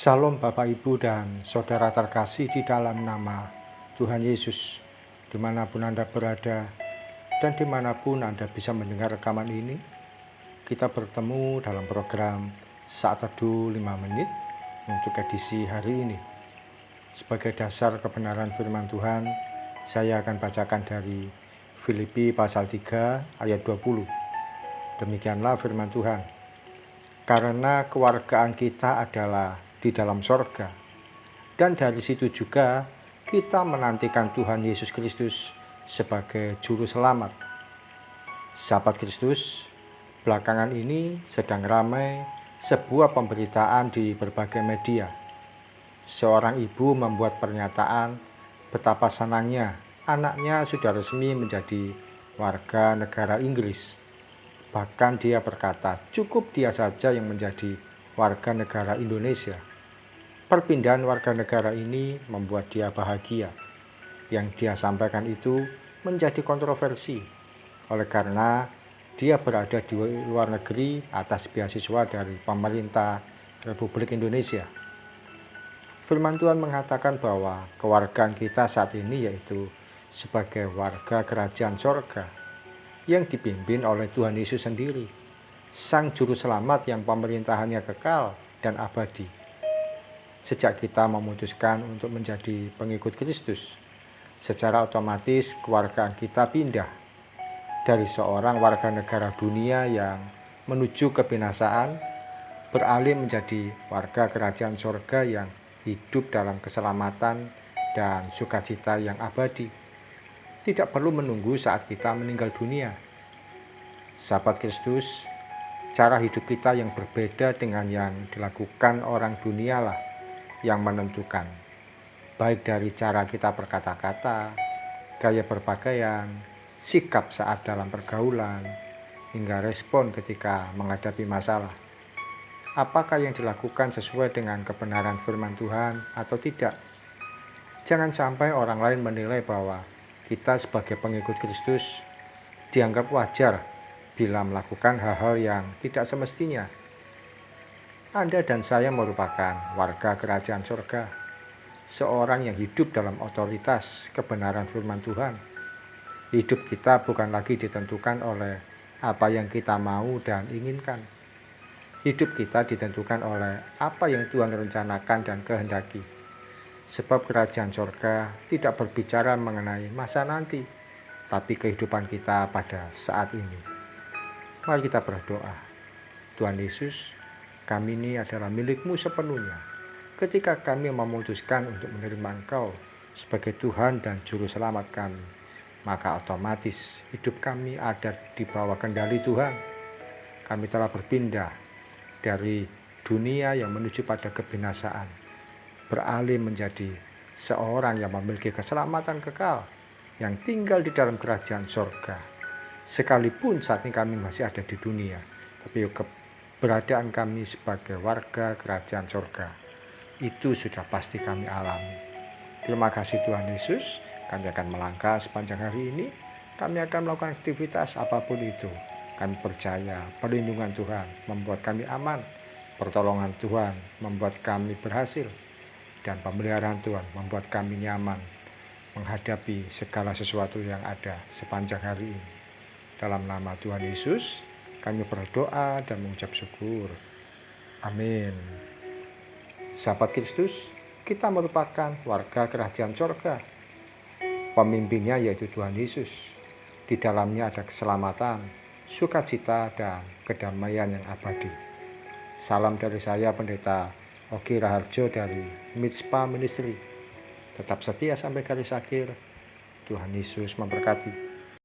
Salam Bapak Ibu dan Saudara terkasih di dalam nama Tuhan Yesus, dimanapun Anda berada dan dimanapun Anda bisa mendengar rekaman ini. Kita bertemu dalam program Saat Teduh 5 Menit untuk edisi hari ini. Sebagai dasar kebenaran firman Tuhan, saya akan bacakan dari Filipi pasal 3 ayat 20. Demikianlah firman Tuhan. Karena kewargaan kita adalah di dalam sorga, dan dari situ juga kita menantikan Tuhan Yesus Kristus sebagai Juru Selamat. Sahabat Kristus, belakangan ini sedang ramai sebuah pemberitaan di berbagai media. Seorang ibu membuat pernyataan betapa senangnya anaknya sudah resmi menjadi warga negara Inggris. Bahkan dia berkata, cukup dia saja yang menjadi warga negara Indonesia. Perpindahan warga negara ini membuat dia bahagia. Yang dia sampaikan itu menjadi kontroversi, oleh karena dia berada di luar negeri atas beasiswa dari pemerintah Republik Indonesia. Firman Tuhan mengatakan bahwa kewargaan kita saat ini yaitu sebagai warga kerajaan sorga, yang dipimpin oleh Tuhan Yesus sendiri, Sang Juru Selamat yang pemerintahannya kekal dan abadi. Sejak kita memutuskan untuk menjadi pengikut Kristus, secara otomatis kewargaan kita pindah dari seorang warga negara dunia yang menuju kebinasaan, beralih menjadi warga kerajaan sorga yang hidup dalam keselamatan dan sukacita yang abadi. Tidak perlu menunggu saat kita meninggal dunia. Sahabat Kristus, cara hidup kita yang berbeda dengan yang dilakukan orang dunia lah yang menentukan. Baik dari cara kita berkata-kata, gaya berpakaian, sikap saat dalam pergaulan, hingga respon ketika menghadapi masalah. Apakah yang dilakukan sesuai dengan kebenaran firman Tuhan atau tidak? Jangan sampai orang lain menilai bahwa kita sebagai pengikut Kristus dianggap wajar bila melakukan hal-hal yang tidak semestinya. Anda dan saya merupakan warga kerajaan surga, seorang yang hidup dalam otoritas kebenaran firman Tuhan. Hidup kita bukan lagi ditentukan oleh apa yang kita mau dan inginkan. Hidup kita ditentukan oleh apa yang Tuhan rencanakan dan kehendaki. Sebab kerajaan surga tidak berbicara mengenai masa nanti, tapi kehidupan kita pada saat ini. Mari kita berdoa. Tuhan Yesus, kami ini adalah milik-Mu sepenuhnya. Ketika kami memutuskan untuk menerima Engkau sebagai Tuhan dan Juru Selamat kami, maka otomatis hidup kami ada di bawah kendali Tuhan. Kami telah berpindah dari dunia yang menuju pada kebinasaan, beralih menjadi seorang yang memiliki keselamatan kekal, yang tinggal di dalam kerajaan sorga. Sekalipun saat ini kami masih ada di dunia, tapi keberadaan kami sebagai warga kerajaan sorga, itu sudah pasti kami alami. Terima kasih Tuhan Yesus, kami akan melangkah sepanjang hari ini, kami akan melakukan aktivitas apapun itu. Kami percaya perlindungan Tuhan membuat kami aman, pertolongan Tuhan membuat kami berhasil, dan pemeliharaan Tuhan membuat kami nyaman menghadapi segala sesuatu yang ada sepanjang hari ini. Dalam nama Tuhan Yesus, kami berdoa dan mengucap syukur. Amin. Sahabat Kristus, kita merupakan warga kerajaan sorga. Pemimpinnya yaitu Tuhan Yesus. Di dalamnya ada keselamatan, sukacita, dan kedamaian yang abadi. Salam dari saya, Pendeta Ogi Raharjo dari Mitspa Ministry. Tetap setia sampai garis akhir. Tuhan Yesus memberkati.